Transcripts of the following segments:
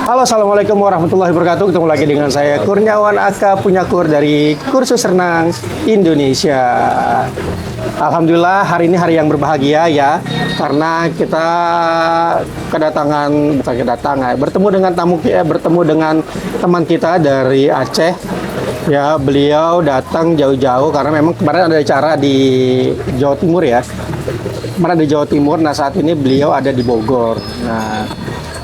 Halo, assalamualaikum warahmatullahi wabarakatuh. Ketemu lagi dengan saya Kurniawan Aka Punyakur dari Kursus Renang Indonesia. Alhamdulillah hari ini hari yang berbahagia ya, karena kita bertemu dengan bertemu dengan teman kita dari Aceh. Ya, beliau datang jauh-jauh karena memang kemarin ada acara di Jawa Timur ya. Kemarin di Jawa Timur, nah saat ini beliau ada di Bogor. Nah,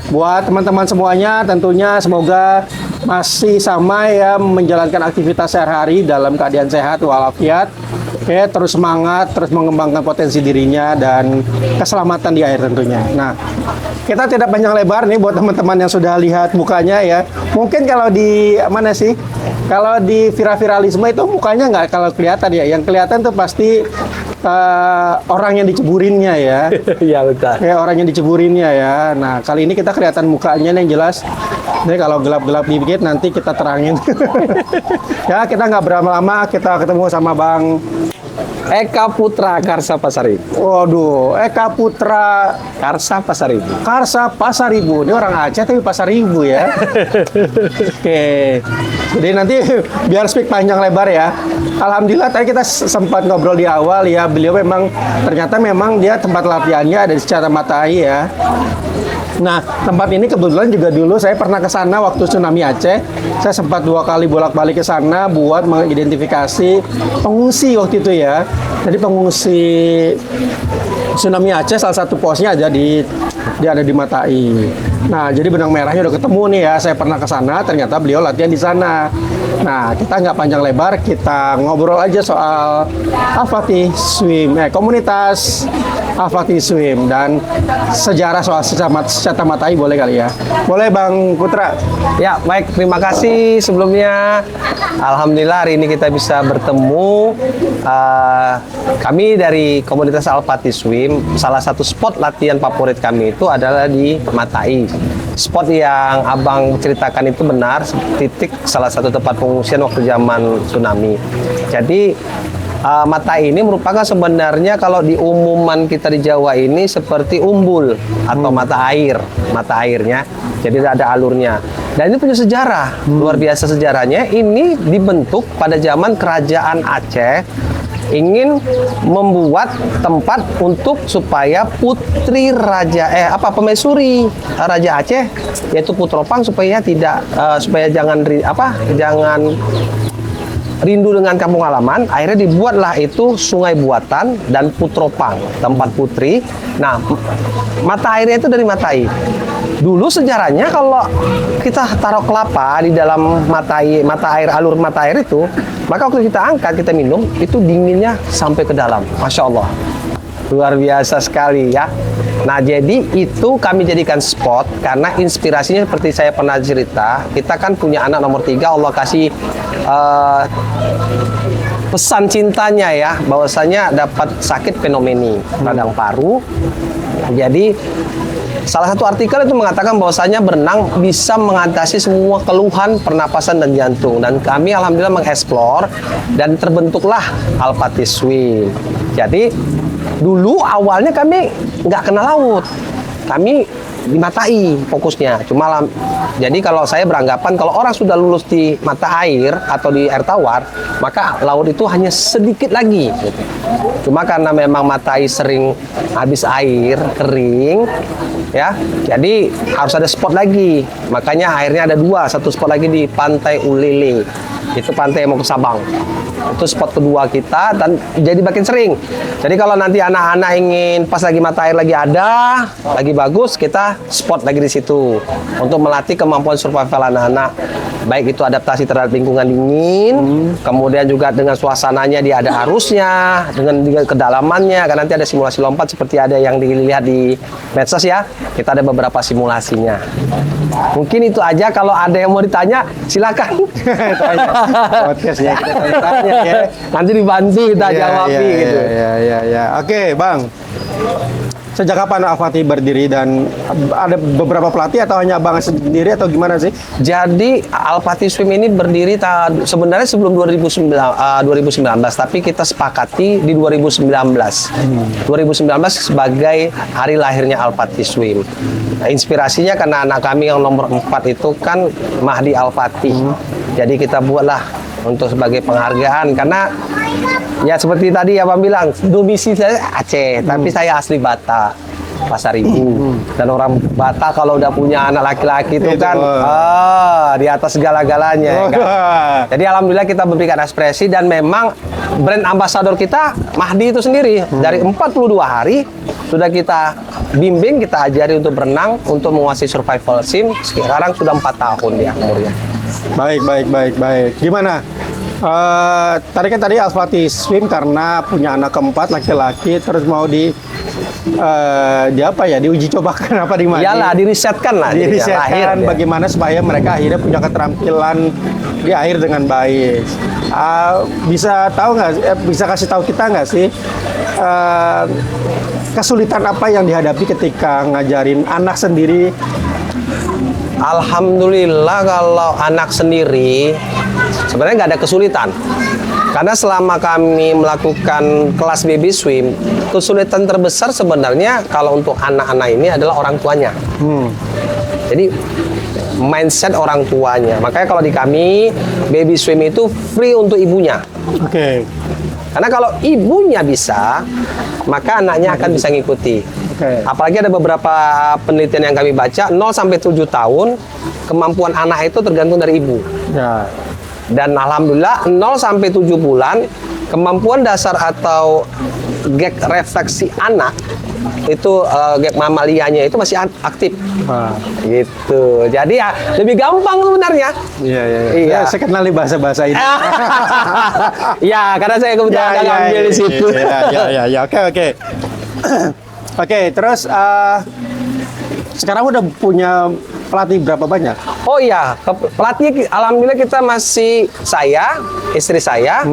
buat teman-teman semuanya tentunya semoga masih sama ya, menjalankan aktivitas sehari-hari dalam keadaan sehat walafiat. Oke, terus semangat, terus mengembangkan potensi dirinya dan keselamatan di air tentunya. Nah, kita tidak panjang lebar nih buat teman-teman yang sudah lihat mukanya ya. Mungkin kalau di mana sih? Kalau di viral-viralisme itu mukanya nggak kalau kelihatan ya. Yang kelihatan tuh pasti orang yang diceburinnya ya. Iya betul. Ya, orang yang diceburinnya ya. Nah, kali ini kita kelihatan mukanya nih yang jelas. Ini kalau gelap-gelap dikit nanti kita terangin. Ya, kita nggak berlama-lama, kita ketemu sama Bang Eka Putra Karsa Pasaribu. Waduh, Eka Putra Karsa Pasaribu. Karsa Pasaribu. Ini orang Aceh tapi Pasaribu ya. Oke. Jadi nanti biar speak panjang lebar ya. Alhamdulillah tadi kita sempat ngobrol di awal ya. Beliau ternyata memang dia tempat latihannya ada di Cicatamatai ya. Nah, tempat ini kebetulan juga dulu saya pernah ke sana waktu tsunami Aceh. Saya sempat 2 kali bolak-balik ke sana buat mengidentifikasi pengungsi waktu itu ya. Jadi pengungsi tsunami Aceh salah satu posnya dia ada di Matai. Nah, jadi benang merahnya udah ketemu nih ya. Saya pernah ke sana, ternyata beliau latihan di sana. Nah, kita nggak panjang lebar, kita ngobrol aja soal Al-Fatih Swim, komunitas Al-Fatih Swim dan sejarah soal Cicatamatai boleh kali ya. Boleh Bang Putra? Ya, baik. Terima kasih sebelumnya. Alhamdulillah hari ini kita bisa bertemu. Kami dari komunitas Al-Fatih Swim, salah satu spot latihan favorit kami itu adalah di Matai. Spot yang Abang ceritakan itu benar, titik salah satu tempat pengungsian waktu zaman tsunami. Jadi Matai ini merupakan sebenarnya kalau di umuman kita di Jawa ini seperti umbul atau mata airnya. Jadi ada alurnya. Dan ini punya sejarah, luar biasa sejarahnya. Ini dibentuk pada zaman Kerajaan Aceh ingin membuat tempat untuk supaya putri pemaisuri Raja Aceh yaitu Putropang supaya jangan rindu dengan kampung halaman. Akhirnya dibuatlah itu sungai buatan dan Putropang, tempat putri. Nah, mata airnya itu dari Matai. Dulu sejarahnya kalau kita taruh kelapa di dalam alur mata air itu, maka waktu kita angkat, kita minum, itu dinginnya sampai ke dalam. Masya Allah. Luar biasa sekali ya. Nah, jadi itu kami jadikan spot karena inspirasinya seperti saya pernah cerita. Kita kan punya anak nomor 3, Allah kasih pesan cintanya ya, bahwasanya dapat sakit pneumonia radang paru. Jadi salah satu artikel itu mengatakan bahwasanya berenang bisa mengatasi semua keluhan pernapasan dan jantung. Dan kami alhamdulillah mengeksplor dan terbentuklah Al-Fatih Swim. Jadi dulu awalnya kami nggak kenal laut, kami di Matai fokusnya. Jadi kalau saya beranggapan kalau orang sudah lulus di mata air atau di air tawar, maka laut itu hanya sedikit lagi. Cuma karena memang Matai sering habis air, kering, ya, jadi harus ada spot lagi. Makanya airnya ada 2, satu spot lagi di Pantai Ulele. Itu pantai yang mau ke Sabang. Itu spot kedua kita dan jadi makin sering. Jadi kalau nanti anak-anak ingin pas lagi mata air lagi ada, lagi bagus, kita spot lagi di situ untuk melatih kemampuan survival anak-anak. Baik itu adaptasi terhadap lingkungan dingin, kemudian juga dengan suasananya dia ada arusnya, dengan kedalamannya. Kan nanti ada simulasi lompat seperti ada yang dilihat di medsos ya. Kita ada beberapa simulasinya. Mungkin itu aja. Kalau ada yang mau ditanya, silakan. Podcast ya, kita tanya ya. Nanti dibantu kita jawab gitu. Ya. Oke, Bang. Sejak kapan Al-Fatih berdiri dan ada beberapa pelatih atau hanya abang sendiri atau gimana sih? Jadi Al-Fatih Swim ini berdiri sebenarnya sebelum 2019, tapi kita sepakati di 2019. 2019 sebagai hari lahirnya Al-Fatih Swim. Nah, inspirasinya karena anak kami yang nomor 4 itu kan Mahdi Al-Fatih. Jadi kita buatlah untuk sebagai penghargaan karena ya seperti tadi Abang bilang, domisili saya Aceh, tapi saya asli Batak. Pasar Ibu. Dan orang Batak kalau udah punya anak laki-laki itu kan di atas segala-galanya. Kan? Jadi alhamdulillah kita memberikan ekspresi dan memang brand ambasador kita Mahdi itu sendiri dari 42 hari sudah kita bimbing, kita ajari untuk berenang, untuk menguasai survival sim. Sekarang sudah 4 tahun ya umurnya. Baik. Gimana? Tadi Al-Fatih Swim karena punya anak keempat laki-laki, terus mau diuji cobakan apa di mana? Iyalah, dirisetkan lah. Dirisetkan bagaimana supaya mereka akhirnya punya keterampilan di air dengan baik. Bisa kasih tahu kita nggak sih kesulitan apa yang dihadapi ketika ngajarin anak sendiri? Alhamdulillah kalau anak sendiri sebenarnya nggak ada kesulitan. Karena selama kami melakukan kelas baby swim, kesulitan terbesar sebenarnya kalau untuk anak-anak ini adalah orang tuanya. Jadi mindset orang tuanya. Makanya kalau di kami baby swim itu free untuk ibunya. Oke. Karena kalau ibunya bisa, maka anaknya akan bisa ngikuti. Apalagi ada beberapa penelitian yang kami baca, 0 sampai 7 tahun kemampuan anak itu tergantung dari ibu. Ya. Dan alhamdulillah 0 sampai 7 bulan kemampuan dasar atau gag refleksi anak itu gag mamalianya itu masih aktif. Gitu. Jadi ya lebih gampang sebenarnya. Iya. Saya kenali bahasa-bahasa ini. Ya, karena saya kebetulan ngambil di situ. Ya. Oke. Oke, terus sekarang udah punya pelatih berapa banyak? Oh iya, pelatih alhamdulillah kita masih saya, istri saya,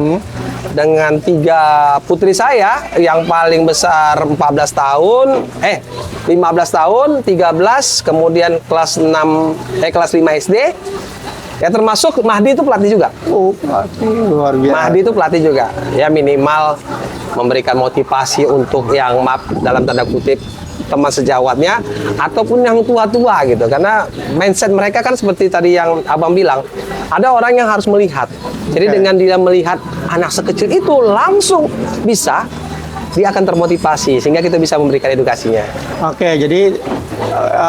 dengan 3 putri saya yang paling besar 15 tahun, 15 tahun, 13, kemudian kelas 5 SD. Ya termasuk Mahdi itu pelatih juga. Luar biasa. Mahdi itu pelatih juga. Ya minimal memberikan motivasi untuk yang dalam tanda kutip teman sejawatnya ataupun yang tua-tua gitu, karena mindset mereka kan seperti tadi yang Abang bilang, ada orang yang harus melihat. Jadi dengan dia melihat anak sekecil itu langsung bisa, dia akan termotivasi sehingga kita bisa memberikan edukasinya. Oke, jadi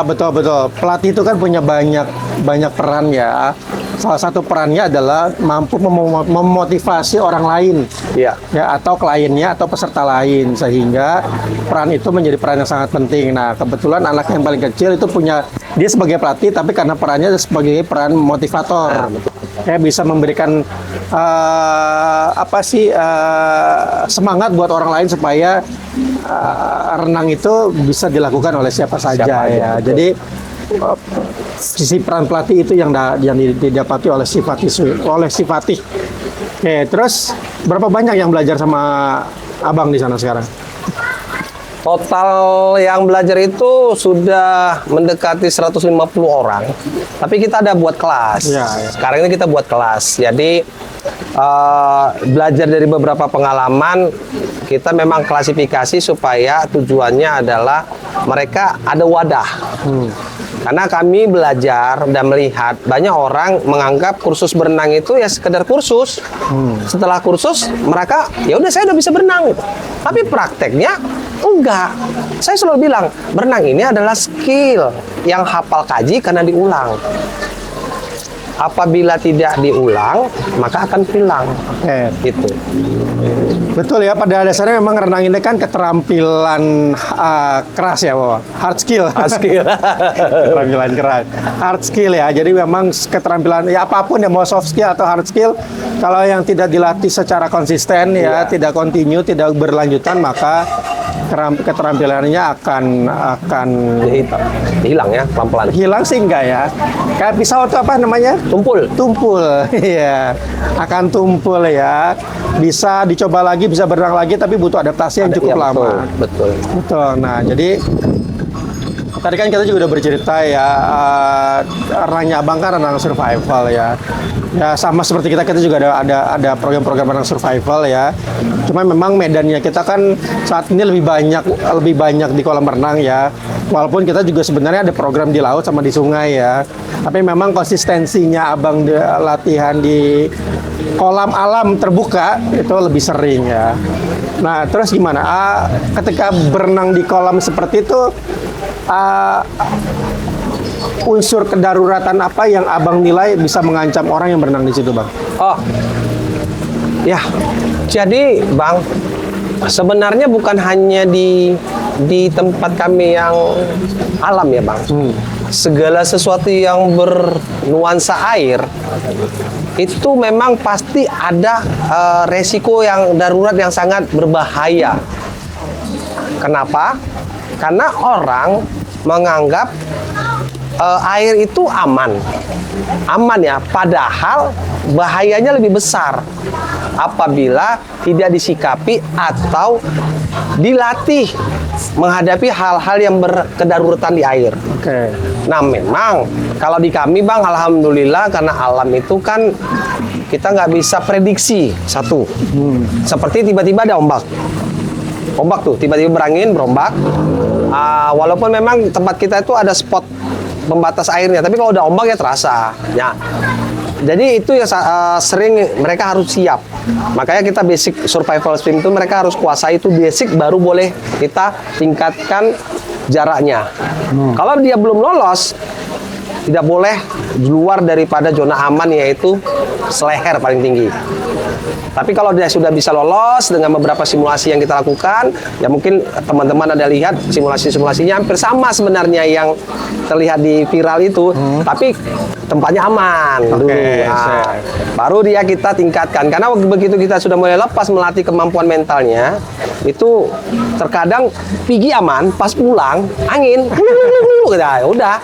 betul pelatih itu kan punya banyak peran ya. Salah satu perannya adalah mampu memotivasi orang lain, ya, atau kliennya atau peserta lain, sehingga peran itu menjadi peran yang sangat penting. Nah, kebetulan anak yang paling kecil itu punya dia sebagai pelatih, tapi karena perannya sebagai peran motivator, bisa memberikan semangat buat orang lain supaya renang itu bisa dilakukan oleh siapa saja ya. Jadi sisi peran pelatih itu yang didapati oleh si Fatih. Oke, terus berapa banyak yang belajar sama Abang di sana sekarang? Total yang belajar itu sudah mendekati 150 orang. Tapi kita ada buat kelas. Sekarang ini kita buat kelas. Jadi belajar dari beberapa pengalaman, kita memang klasifikasi supaya tujuannya adalah mereka ada wadah. Karena kami belajar dan melihat banyak orang menganggap kursus berenang itu ya sekedar kursus. Setelah kursus mereka ya udah saya udah bisa berenang gitu. Tapi prakteknya enggak. Saya selalu bilang berenang ini adalah skill yang hafal kaji karena diulang. Apabila tidak diulang maka akan hilang. Gitu. Betul ya, pada dasarnya memang renang ini kan keterampilan keras ya, hard skill. Keterampilan keras, hard skill ya. Jadi memang keterampilan ya apapun ya, mau soft skill atau hard skill, kalau yang tidak dilatih secara konsisten ya, tidak continue, tidak berlanjutan, maka keterampilannya akan hilang ya, pelan-pelan. Hilang sih enggak ya. Kayak pisau itu apa namanya? tumpul. Iya, akan tumpul ya. Bisa dicoba lagi, bisa berenang lagi, tapi butuh adaptasi yang cukup Iya, lama. betul. Betul. Nah, jadi tadi kan kita juga udah bercerita ya, renangnya Abang kan renang survival ya. Ya sama seperti kita juga ada program-program renang survival ya. Cuma memang medannya kita kan saat ini lebih banyak di kolam renang ya. Walaupun kita juga sebenarnya ada program di laut sama di sungai ya. Tapi memang konsistensinya Abang latihan di kolam alam terbuka itu lebih sering ya. Nah, terus gimana? Ketika berenang di kolam seperti itu, unsur kedaruratan apa yang Abang nilai bisa mengancam orang yang berenang di situ, Bang? Oh, ya. Jadi, Bang, sebenarnya bukan hanya di tempat kami yang alam ya, Bang. Segala sesuatu yang bernuansa air itu memang pasti ada resiko yang darurat yang sangat berbahaya. Kenapa? Karena orang menganggap air itu aman ya, padahal bahayanya lebih besar apabila tidak disikapi atau dilatih menghadapi hal-hal yang berkedaruratan di air. Oke. Nah, memang kalau di kami, Bang, alhamdulillah karena alam itu kan kita nggak bisa prediksi satu. Seperti tiba-tiba ada ombak tuh tiba-tiba berangin, berombak. Walaupun memang tempat kita itu ada spot pembatas airnya, tapi kalau udah ombak ya terasa. Ya. Jadi itu ya sering mereka harus siap. Makanya kita basic survival swim itu mereka harus kuasai itu basic, baru boleh kita tingkatkan jaraknya. Kalau dia belum lolos, tidak boleh di luar daripada zona aman, yaitu seleher paling tinggi. Tapi kalau dia sudah bisa lolos dengan beberapa simulasi yang kita lakukan, ya mungkin teman-teman ada lihat simulasi-simulasinya hampir sama sebenarnya yang terlihat di viral itu, tapi tempatnya aman dulu. Nah, baru dia kita tingkatkan. Karena begitu kita sudah mulai lepas melatih kemampuan mentalnya, itu terkadang pergi aman, pas pulang angin, udah.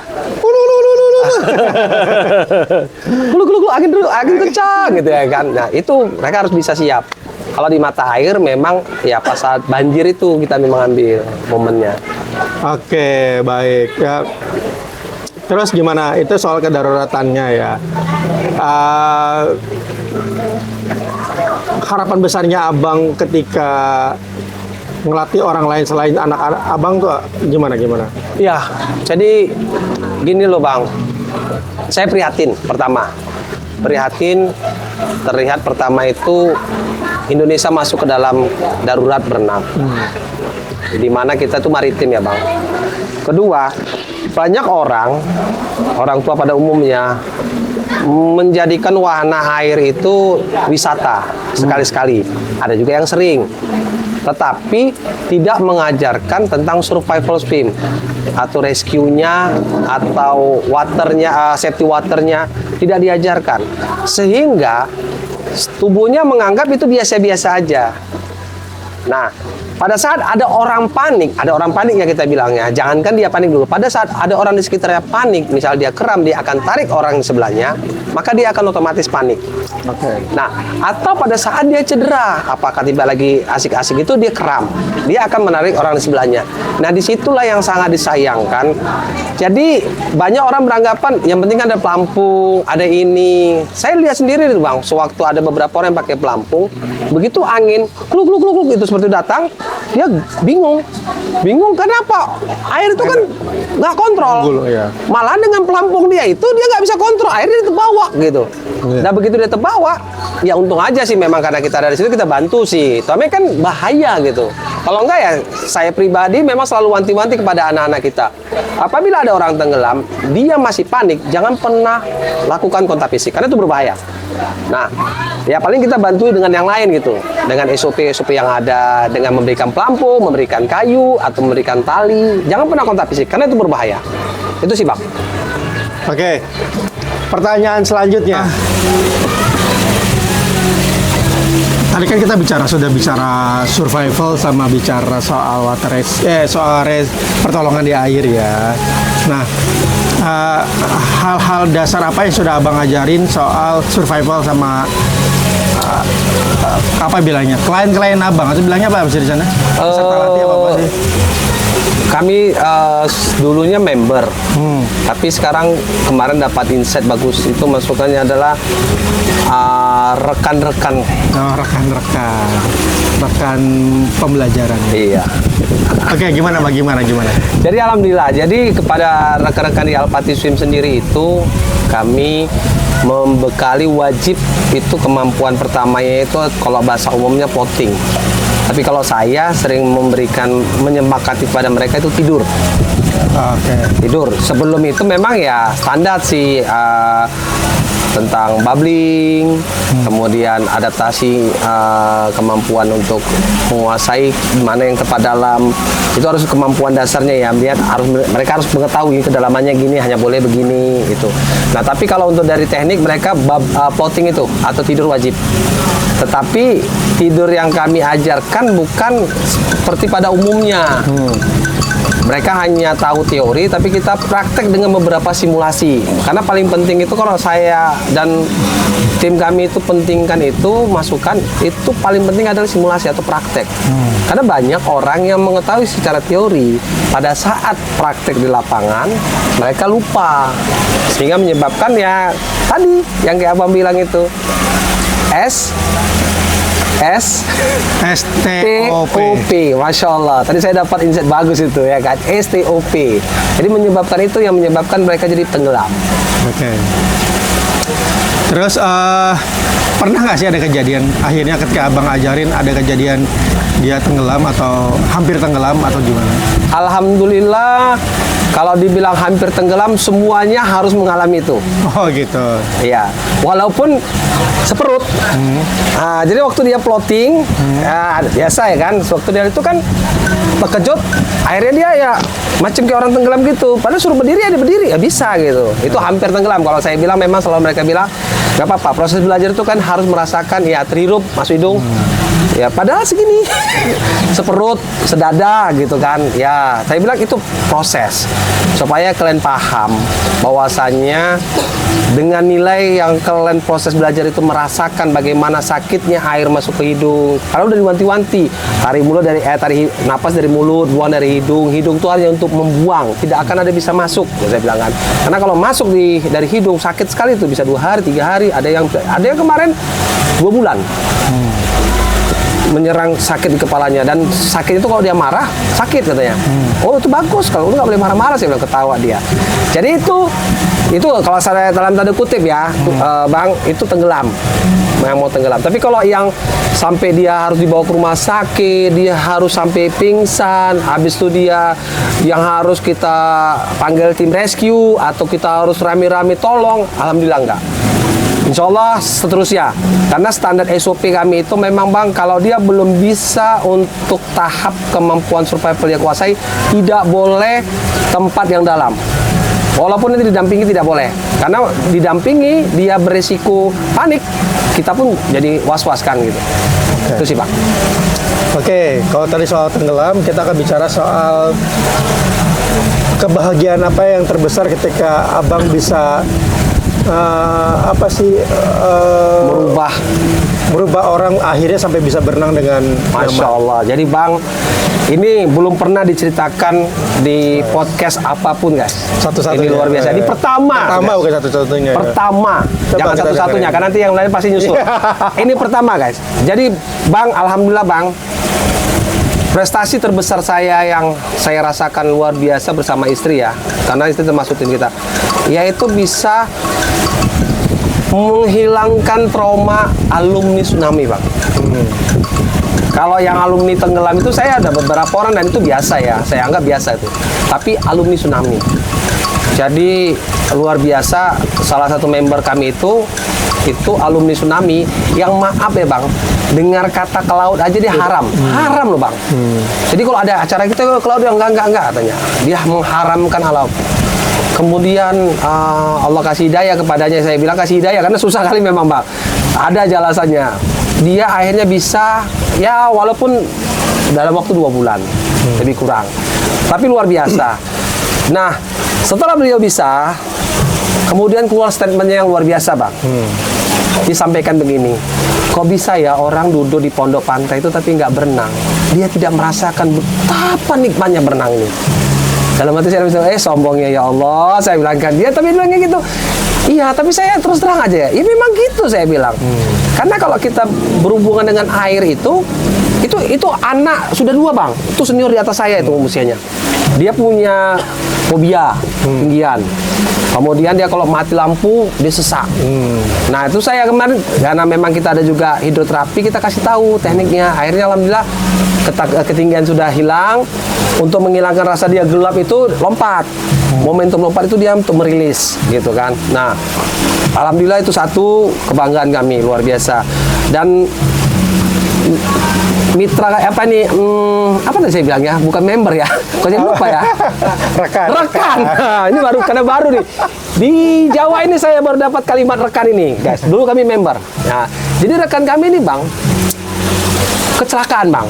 Gulu angin kencang gitu ya kan. Nah, itu mereka harus bisa siap. Kalau di mata air memang ya pas saat banjir itu kita memang ambil momennya. Oke, baik ya. Terus gimana? Itu soal kedaruratannya ya. Harapan besarnya Abang ketika ngelatih orang lain selain anak-anak Abang tuh gimana? Ya, jadi gini loh, Bang. Saya prihatin pertama. Terlihat pertama itu Indonesia masuk ke dalam darurat berenang. Di mana kita tuh maritim ya, Bang. Kedua, banyak orang tua pada umumnya menjadikan wahana air itu wisata sekali-sekali. Ada juga yang sering. Tetapi tidak mengajarkan tentang survival swim atau rescue-nya atau waternya, safety waternya tidak diajarkan, sehingga tubuhnya menganggap itu biasa-biasa aja. Nah, pada saat ada orang panik ya kita bilangnya, jangankan dia panik dulu. Pada saat ada orang di sekitarnya panik, misal dia kram, dia akan tarik orang di sebelahnya, maka dia akan otomatis panik. Oke. Nah, atau pada saat dia cedera, apakah tiba lagi asik-asik itu dia kram, dia akan menarik orang di sebelahnya. Nah, disitulah yang sangat disayangkan. Jadi banyak orang beranggapan yang penting ada pelampung, ada ini. Saya lihat sendiri itu, Bang, sewaktu ada beberapa orang yang pakai pelampung, begitu angin kluk itu seperti datang, dia bingung kenapa air itu kan nggak kontrol. Ya. Malah dengan pelampung dia itu dia nggak bisa kontrol, airnya terbawa gitu. Ya. Nah, begitu dia terbawa, ya untung aja sih memang karena kita dari situ kita bantu sih. Tapi kan bahaya gitu. Kalau enggak ya saya pribadi memang selalu wanti-wanti kepada anak-anak kita. Apabila ada orang tenggelam, dia masih panik, jangan pernah lakukan kontak fisik karena itu berbahaya. Nah, ya paling kita bantu dengan yang lain gitu. Dengan SOP yang ada, dengan memberikan pelampung, memberikan kayu atau memberikan tali. Jangan pernah kontak fisik karena itu berbahaya. Itu sih, Bang. Oke. Pertanyaan selanjutnya. Tadi kan kita sudah bicara survival sama bicara soal pertolongan di air ya. Nah, hal-hal dasar apa yang sudah abang ajarin soal survival sama apa bilangnya klien-klien abang atau bilangnya apa sih di sana? Peserta latih apa sih? Kami dulunya member, tapi sekarang kemarin dapat insight bagus, itu masukannya adalah rekan-rekan. Oh, rekan pembelajaran. Iya. Oke, gimana? Jadi alhamdulillah, jadi kepada rekan-rekan di Al-Fatih Swim sendiri itu kami membekali wajib itu kemampuan pertamanya itu kalau bahasa umumnya plotting. Tapi kalau saya sering menyempakati pada mereka itu tidur. Oke. Tidur. Sebelum itu memang ya standar sih tentang bubbling, kemudian adaptasi kemampuan untuk menguasai mana yang tepat dalam. Itu harus kemampuan dasarnya ya. Mereka harus mengetahui kedalamannya gini, hanya boleh begini gitu. Nah, tapi kalau untuk dari teknik mereka plotting itu atau tidur wajib. Tetapi tidur yang kami ajarkan bukan seperti pada umumnya. Mereka hanya tahu teori, tapi kita praktek dengan beberapa simulasi. Karena paling penting itu kalau saya dan tim kami itu pentingkan itu, masukan itu paling penting adalah simulasi atau praktek. Karena banyak orang yang mengetahui secara teori, pada saat praktek di lapangan, mereka lupa. Sehingga menyebabkan ya tadi yang kayak abang bilang itu, STOP, Masya Allah. Tadi saya dapat insight bagus itu ya kan, STOP. Jadi menyebabkan itu yang menyebabkan mereka jadi tenggelam. Oke. Terus pernah nggak sih ada kejadian akhirnya ketika abang ajarin ada kejadian dia tenggelam atau hampir tenggelam atau gimana? Alhamdulillah, kalau dibilang hampir tenggelam semuanya harus mengalami itu. Oh gitu. Iya, walaupun seperut. Jadi waktu dia floating, ya, biasa ya kan, waktu dia itu kan terkejut, akhirnya dia ya macam kayak orang tenggelam gitu. Padahal suruh berdiri ya dia berdiri, ya bisa gitu. Itu hampir tenggelam. Kalau saya bilang memang selalu mereka bilang, nggak apa-apa, proses belajar itu kan harus merasakan ya terhirup, masuk hidung. Ya padahal segini, seperut, sedada gitu kan. Ya saya bilang itu proses supaya kalian paham bahwasannya dengan nilai yang kalian proses belajar itu merasakan bagaimana sakitnya air masuk ke hidung. Kalau udah diwanti-wanti, tarik napas dari mulut, buang dari hidung. Hidung itu hanya untuk membuang, tidak akan ada bisa masuk. Ya, saya bilang kan. Karena kalau masuk dari hidung sakit sekali itu bisa 2 hari, 3 hari. Ada yang kemarin 2 bulan. Menyerang sakit di kepalanya, dan sakit itu kalau dia marah sakit katanya. Oh itu bagus, kalau lu nggak boleh marah-marah, saya bilang, ketawa dia. Jadi itu kalau saya dalam tanda kutip ya, bang, itu tenggelam, yang mau tenggelam. Tapi kalau yang sampai dia harus dibawa ke rumah sakit, dia harus sampai pingsan, habis itu dia yang harus kita panggil tim rescue atau kita harus rame-rame tolong, alhamdulillah enggak. Insya Allah seterusnya, karena standar SOP kami itu memang bang, kalau dia belum bisa untuk tahap kemampuan survival dia kuasai, tidak boleh tempat yang dalam. Walaupun nanti didampingi tidak boleh, karena didampingi dia beresiko panik, kita pun jadi was-was kan gitu. Itu sih bang. Oke, kalau tadi soal tenggelam, kita akan bicara soal kebahagiaan apa yang terbesar ketika abang bisa merubah orang akhirnya sampai bisa berenang dengan Masya Allah. Jadi bang, ini belum pernah diceritakan di podcast apapun guys. Satu-satunya. Ini luar biasa. Ini pertama bukan satu-satunya. Pertama, Coba jangan kita satu-satunya, dengerin. karena nanti yang lain pasti nyusul. Ini pertama guys. Jadi bang, alhamdulillah bang, prestasi terbesar saya yang saya rasakan luar biasa bersama istri ya, karena istri termasuk tim kita, yaitu bisa menghilangkan trauma alumni tsunami bang. Kalau yang alumni tenggelam itu saya ada beberapa orang dan itu biasa ya, saya anggap biasa itu. Tapi alumni tsunami, jadi luar biasa. Salah satu member kami itu alumni tsunami yang maaf ya bang, dengar kata ke laut aja dia haram loh bang. Jadi kalau ada acara kita ke laut dia enggak katanya, dia mengharamkan alam. Kemudian Allah kasih hidayah kepadanya, saya bilang kasih hidayah karena susah kali memang bang. Ada jelasannya, dia akhirnya bisa ya walaupun dalam waktu 2 bulan lebih kurang, tapi luar biasa. Nah Setelah beliau bisa, kemudian keluar statementnya yang luar biasa, Bang. Disampaikan begini, kok bisa ya orang duduk di pondok pantai itu tapi nggak berenang? Dia tidak merasakan betapa nikmatnya berenang ini. Dalam hati saya bilang, sombongnya ya Allah, saya bilangkan dia, tapi bilangnya gitu. Iya, tapi saya terus terang aja ya. Ya memang gitu saya bilang. Karena kalau kita berhubungan dengan air itu anak sudah 2, Bang. Itu senior di atas saya itu usianya. Dia punya fobia tinggian. Kemudian dia kalau mati lampu dia sesak. Nah itu saya kemarin karena memang kita ada juga hidroterapi, kita kasih tahu tekniknya. Akhirnya alhamdulillah ketinggian sudah hilang. Untuk menghilangkan rasa dia gelap itu lompat. Momentum lompat itu dia untuk merilis gitu kan. Nah alhamdulillah itu satu kebanggaan kami luar biasa. Dan mitra apa nih? Apa tadi saya bilang ya? Bukan member ya. Kok jangan lupa ya. Rekan. Nah, ini baru nih. Di Jawa ini saya baru dapat kalimat rekan ini, guys. Dulu kami member. Nah, jadi rekan kami ini, Bang, kecelakaan, Bang.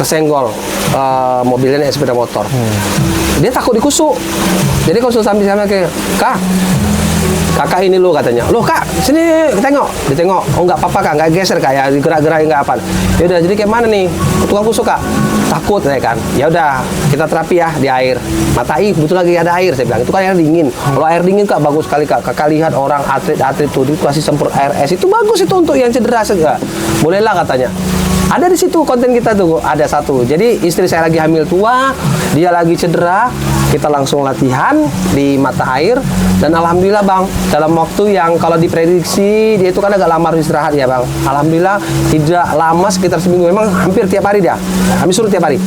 Kesenggol mobilnya sepeda motor. Dia takut dikusuk. Jadi kalau sampai sama kayak, kakak ini lo katanya, loh kak sini tengok, ditengok, oh nggak apa-apa kak, nggak geser kak ya, digerak-gerakin nggak apa. Ya udah, jadi kayak mana nih tukang kusuk kak? Takut ya kan? Ya udah kita terapi ya di air. Matai betul lagi ada air, saya bilang itu kan air dingin. Kalau air dingin kak bagus sekali kak. Kakak lihat orang atlet tuh itu kasih semprot air es, itu bagus itu untuk yang cedera segala. Bolehlah katanya. Ada di situ konten kita tuh, ada satu. Jadi istri saya lagi hamil tua, dia lagi cedera, kita langsung latihan di mata air dan alhamdulillah Bang, dalam waktu yang kalau diprediksi dia itu kan agak lama harus istirahat ya Bang. Alhamdulillah tidak lama, sekitar seminggu, memang hampir tiap hari dia. Kami suruh tiap hari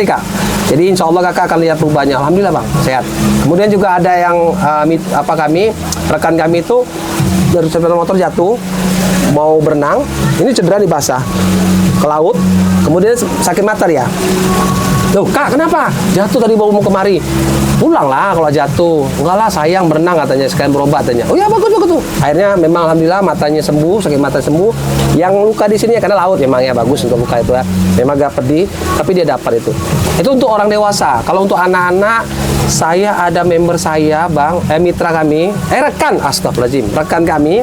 Kak. Jadi insya Allah kakak akan lihat perubahannya. Alhamdulillah Bang, sehat. Kemudian juga ada yang rekan kami itu dari sepeda motor jatuh, mau berenang, ini cedera di basah ke laut, kemudian sakit mata dia. Loh kak kenapa? Jatuh tadi baru mau kemari. Pulang lah kalau jatuh. Enggak lah sayang berenang katanya, sekalian berobat katanya. Oh ya bagus tuh. Akhirnya memang alhamdulillah matanya sembuh, sakit mata sembuh. Yang luka di sini ya karena laut memang ya bagus untuk luka itu ya. Memang agak pedih, tapi dia dapat itu. Itu untuk orang dewasa. Kalau untuk anak-anak, saya ada member saya Bang, mitra kami, rekan, astagfirullahaladzim, rekan kami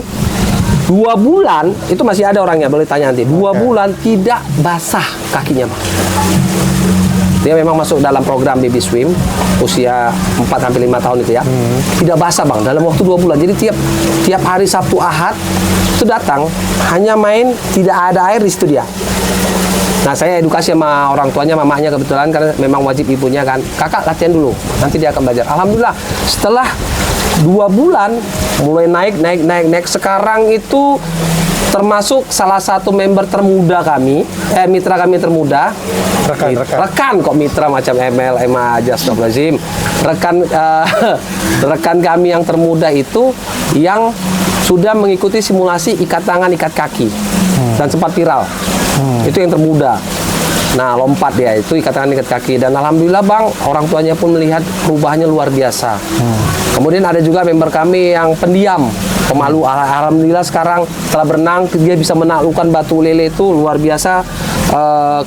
2 bulan, itu masih ada orangnya, boleh tanya nanti. 2 bulan tidak basah kakinya Bang. Dia memang masuk dalam program Baby Swim usia 4-5 tahun itu ya. Tidak basah Bang dalam waktu 2 bulan. Jadi tiap hari Sabtu Ahad itu datang, hanya main, tidak ada air di situ dia. Nah saya edukasi sama orang tuanya, mamanya kebetulan karena memang wajib ibunya kan. Kakak latihan dulu, nanti dia akan belajar. Alhamdulillah setelah 2 bulan mulai naik. Sekarang itu termasuk salah satu member termuda kami, mitra kami termuda. Rekan kok mitra macam ML, EMA aja, astagfirullahaladzim. Rekan kami yang termuda itu yang sudah mengikuti simulasi ikat tangan, ikat kaki dan sempat viral. Itu yang termuda. Nah lompat dia itu ikat tangan, ikat kaki, dan alhamdulillah Bang, orang tuanya pun melihat perubahannya luar biasa. Kemudian ada juga member kami yang pendiam, pemalu. Alhamdulillah sekarang setelah berenang dia bisa menaklukkan batu lele itu luar biasa.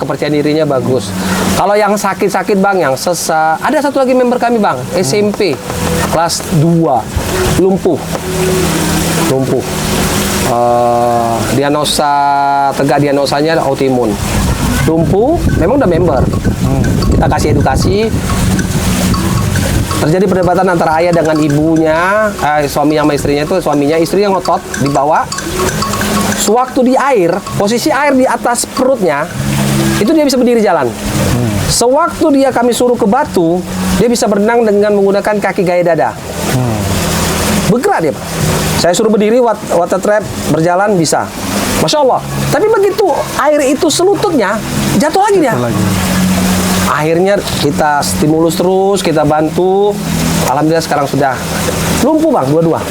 Kepercayaan dirinya bagus. Kalau yang sakit-sakit Bang, yang sesak, ada satu lagi member kami Bang, SMP kelas 2, lumpuh. Tegak diagnosanya autoimun. Lumpuh, memang udah member. Kita kasih edukasi. Terjadi perdebatan antara ayah dengan ibunya, suami sama istrinya itu, istri yang ngotot dibawa. Sewaktu di air, posisi air di atas perutnya, itu dia bisa berdiri jalan. Sewaktu kami suruh ke batu, dia bisa berenang dengan menggunakan kaki gaya dada. Bergerak dia. Saya suruh berdiri, water trap, berjalan bisa. Masya Allah. Tapi begitu air itu selututnya, jatuh lagi dia. Akhirnya kita stimulus terus, kita bantu. Alhamdulillah sekarang sudah lumpuh Bang, dua-dua.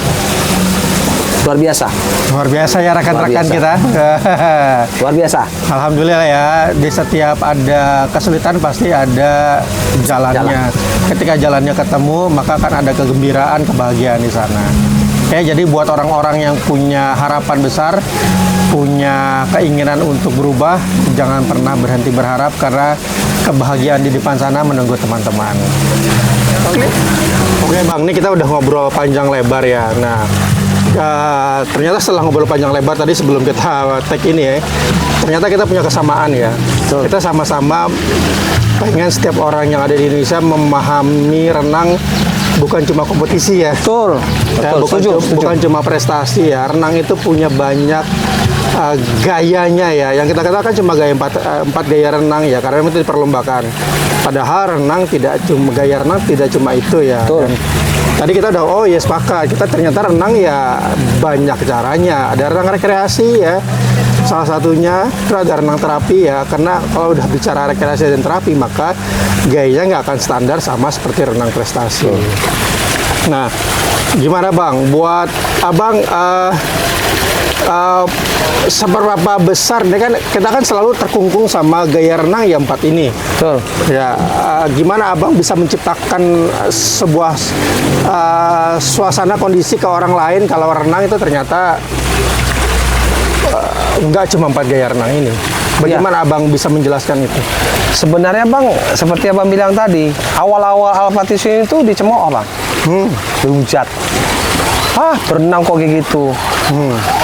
Luar biasa. Luar biasa ya rekan-rekan kita. Luar biasa. Alhamdulillah ya, di setiap ada kesulitan pasti ada jalannya. Ketika jalannya ketemu, maka akan ada kegembiraan, kebahagiaan di sana. Oke, jadi buat orang-orang yang punya harapan besar, punya keinginan untuk berubah, jangan pernah berhenti berharap karena kebahagiaan di depan sana menunggu teman-teman. Oke. Oke Bang, ini kita udah ngobrol panjang lebar ya. Nah, ternyata setelah ngobrol panjang lebar tadi sebelum kita tag ini ya, ternyata kita punya kesamaan ya. Betul. Kita sama-sama pengen setiap orang yang ada di Indonesia memahami renang bukan cuma kompetisi ya. Betul. Ya, Betul. bukan, Setuju. bukan cuma prestasi ya. Renang itu punya banyak gayanya ya. Yang kita katakan cuma gaya empat gaya renang ya, karena itu diperlombakan. Padahal renang tidak cuma gaya renang tidak cuma itu ya. Betul. Dan tadi kita udah sepakat. Kita ternyata renang ya banyak caranya. Ada renang rekreasi ya. Salah satunya itu ada renang terapi ya. Karena kalau udah bicara rekreasi dan terapi maka gayanya nggak akan standar sama seperti renang prestasi. Nah, gimana Bang? Buat Abang seberapa besar ini kan kita kan selalu terkungkung sama gaya renang ya 4 ini. Betul. Ya, gimana Abang bisa menciptakan sebuah suasana kondisi ke orang lain kalau renang itu ternyata nggak cuma 4 gaya renang ini. Bagaimana Abang bisa menjelaskan itu? Sebenarnya Bang, seperti Abang bilang tadi, awal-awal Al-Fatih itu dicemooh Bang. Dihujat. Berenang kok kayak gitu.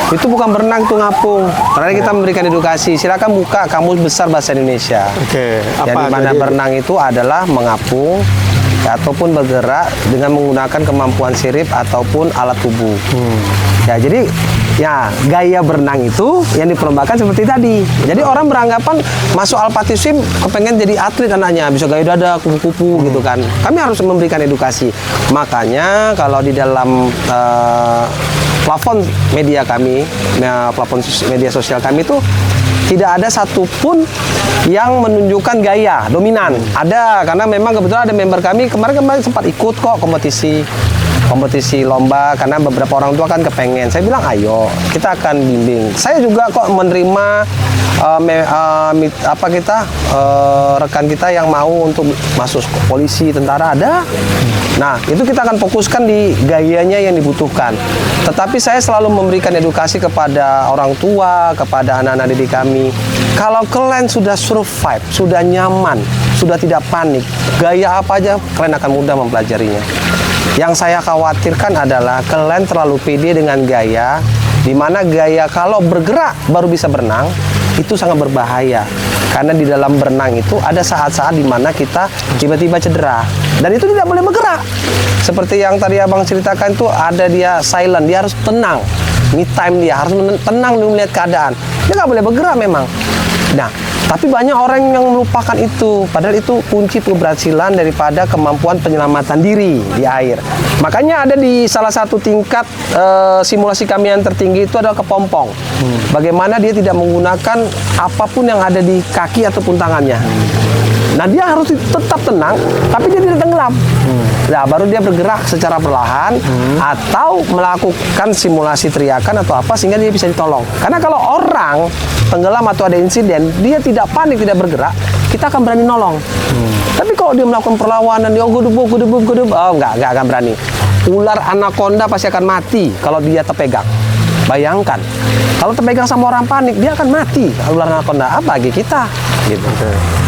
Itu bukan berenang, itu ngapung. Karena kita memberikan edukasi. Silakan buka Kamus Besar Bahasa Indonesia. Oke, Yang dimana berenang itu adalah mengapung ataupun bergerak dengan menggunakan kemampuan sirip ataupun alat tubuh. Ya, jadi ya gaya berenang itu yang diperlombakan seperti tadi. Jadi orang beranggapan masuk Al-Fatih Swim kepengen jadi atlet anaknya, bisa gaya dada, kupu-kupu gitu kan. Kami harus memberikan edukasi. Makanya kalau di dalam plafon media kami, plafon media sosial kami itu tidak ada satupun yang menunjukkan gaya dominan. Ada, karena memang kebetulan ada member kami kemarin sempat ikut kok kompetisi lomba, karena beberapa orang tua kan kepengen. Saya bilang ayo kita akan bimbing. Saya juga kok menerima rekan kita yang mau untuk masuk polisi, tentara, ada. Nah, itu kita akan fokuskan di gayanya yang dibutuhkan. Tetapi saya selalu memberikan edukasi kepada orang tua, kepada anak-anak didik kami. Kalau kalian sudah survive, sudah nyaman, sudah tidak panik, gaya apa aja kalian akan mudah mempelajarinya. Yang saya khawatirkan adalah kalian terlalu pede dengan gaya, di mana gaya kalau bergerak baru bisa berenang, itu sangat berbahaya. Karena di dalam berenang itu ada saat-saat di mana kita tiba-tiba cedera. Dan itu tidak boleh bergerak. Seperti yang tadi Abang ceritakan itu, ada dia silent, dia harus tenang. Me time dia harus tenang dulu melihat keadaan. Dia nggak boleh bergerak memang. Nah, tapi banyak orang yang melupakan itu. Padahal itu kunci keberhasilan daripada kemampuan penyelamatan diri di air. Makanya ada di salah satu tingkat simulasi kami yang tertinggi itu adalah kepompong. Bagaimana dia tidak menggunakan apapun yang ada di kaki ataupun tangannya. Nah, dia harus tetap tenang, tapi dia tidak tenggelam. Nah, baru dia bergerak secara perlahan atau melakukan simulasi teriakan atau apa sehingga dia bisa ditolong. Karena kalau orang tenggelam atau ada insiden, dia tidak panik, tidak bergerak, kita akan berani nolong. Tapi kalau dia melakukan perlawanan, dia enggak akan berani. Ular anaconda pasti akan mati kalau dia terpegang. Bayangkan, kalau terpegang sama orang panik, dia akan mati. Ular anaconda, apa lagi kita? Gitu.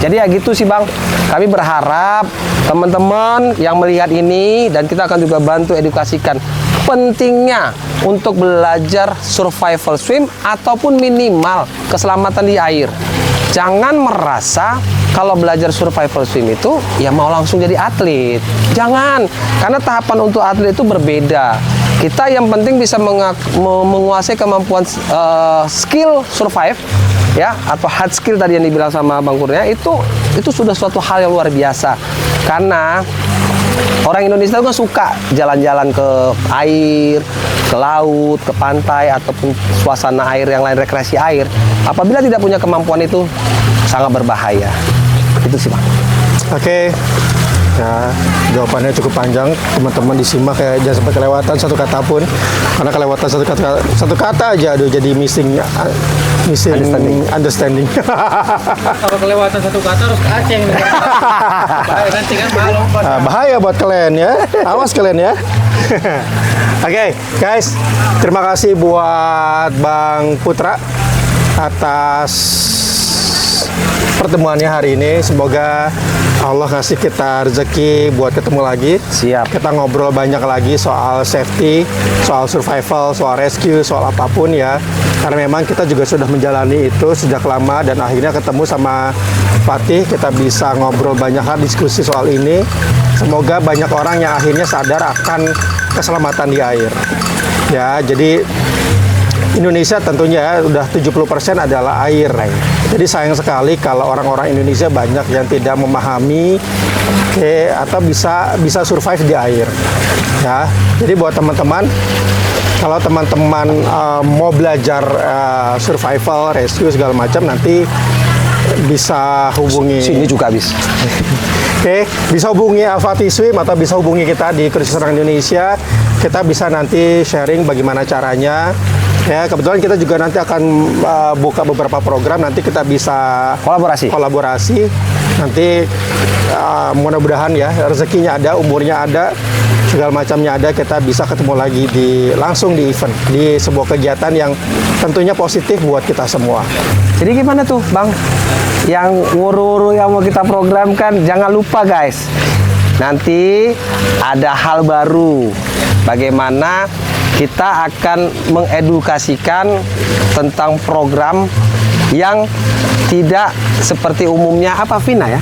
Jadi ya gitu sih Bang. Kami berharap teman-teman yang melihat ini, dan kita akan juga bantu edukasikan pentingnya untuk belajar survival swim ataupun minimal keselamatan di air. Jangan merasa kalau belajar survival swim itu ya mau langsung jadi atlet. Jangan, karena tahapan untuk atlet itu berbeda. Kita yang penting bisa menguasai kemampuan skill survive ya, atau hard skill tadi yang dibilang sama Bang Kurnia, itu sudah suatu hal yang luar biasa. Karena orang Indonesia itu kan suka jalan-jalan ke air, ke laut, ke pantai, ataupun suasana air yang lain, rekreasi air. Apabila tidak punya kemampuan itu, sangat berbahaya. Itu sih Bang. Oke. Ya, jawabannya cukup panjang, teman-teman disimak ya, jangan sampai kelewatan satu kata pun, karena kelewatan satu kata aja aduh jadi missing understanding. Kalau kelewatan satu kata harus ke Aceh. Bahaya nanti kan lompat. Bahaya buat kalian ya, awas kalian ya. Oke, guys, terima kasih buat Bang Putra atas pertemuannya hari ini. Semoga Allah kasih kita rezeki buat ketemu lagi. Siap. Kita ngobrol banyak lagi soal safety, soal survival, soal rescue, soal apapun ya. Karena memang kita juga sudah menjalani itu sejak lama dan akhirnya ketemu sama Fatih, kita bisa ngobrol banyak hal, diskusi soal ini. Semoga banyak orang yang akhirnya sadar akan keselamatan di air. Ya, jadi Indonesia tentunya ya, udah 70% adalah air. Jadi sayang sekali kalau orang-orang Indonesia banyak yang tidak memahami atau bisa survive di air. Ya, jadi buat teman-teman, kalau teman-teman mau belajar survival, rescue segala macam, nanti bisa hubungi. Sini juga habis. Oke, bisa hubungi Al-Fatih Swim atau bisa hubungi kita di Kursus Renang Indonesia. Kita bisa nanti sharing bagaimana caranya. Ya, kebetulan kita juga nanti akan buka beberapa program. Nanti kita bisa kolaborasi. Nanti mudah-mudahan ya rezekinya ada, umurnya ada, segala macamnya ada. Kita bisa ketemu lagi langsung di event, di sebuah kegiatan yang tentunya positif buat kita semua. Jadi gimana tuh Bang? Yang wuru-wuru yang mau kita programkan, jangan lupa guys. Nanti ada hal baru. Bagaimana kita akan mengedukasikan tentang program yang tidak seperti umumnya Vina ya?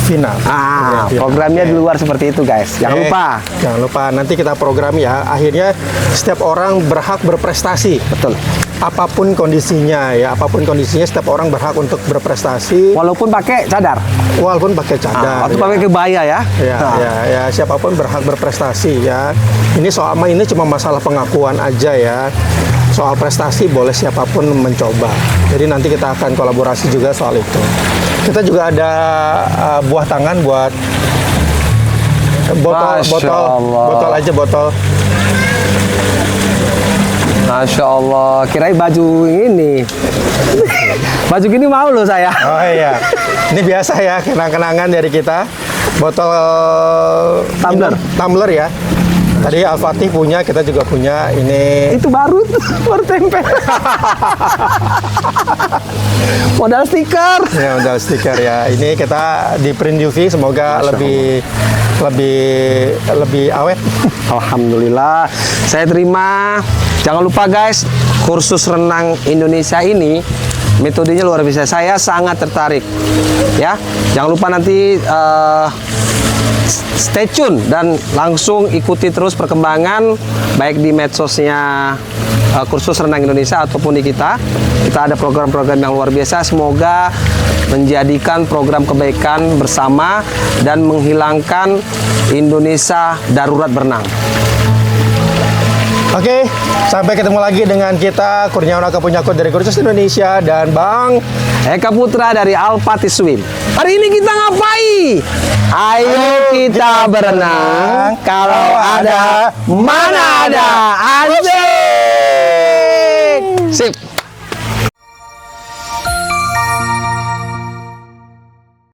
Vina. Programnya di luar seperti itu guys. Jangan lupa. Jangan lupa nanti kita program ya. Akhirnya setiap orang berhak berprestasi. Betul. Apapun kondisinya ya, apapun kondisinya setiap orang berhak untuk berprestasi. Walaupun pakai cadar. Walaupun pakai cadar. Atau pakai kebaya ya. Ya, siapapun berhak berprestasi ya. Ini cuma masalah pengakuan aja ya. Soal prestasi boleh siapapun mencoba. Jadi nanti kita akan kolaborasi juga soal itu. Kita juga ada buah tangan buat botol. Masya Allah, kirain baju ini. Baju gini mau loh saya. Oh iya, ini biasa ya, kenang-kenangan dari kita. Botol tumbler ya. Tadi Al-Fatih punya, kita juga punya. Ini itu baru tempel. Modal stiker. Ya, modal stiker ya. Ini kita di print UV, semoga lebih awet. Alhamdulillah. Saya terima. Jangan lupa guys, kursus renang Indonesia ini metodenya luar biasa. Saya sangat tertarik. Ya, jangan lupa nanti stay tune dan langsung ikuti terus perkembangan baik di medsosnya kursus renang Indonesia ataupun di kita. Kita ada program-program yang luar biasa. Semoga menjadikan program kebaikan bersama dan menghilangkan Indonesia darurat berenang. Oke, sampai ketemu lagi dengan kita Kurniawan Akapunyakut dari Kursus Indonesia dan Bang Eka Putra dari Al-Fatih Swim. Hari ini kita ngapain? Ayo kita berenang. Kalau ada, mana ada? Anjay.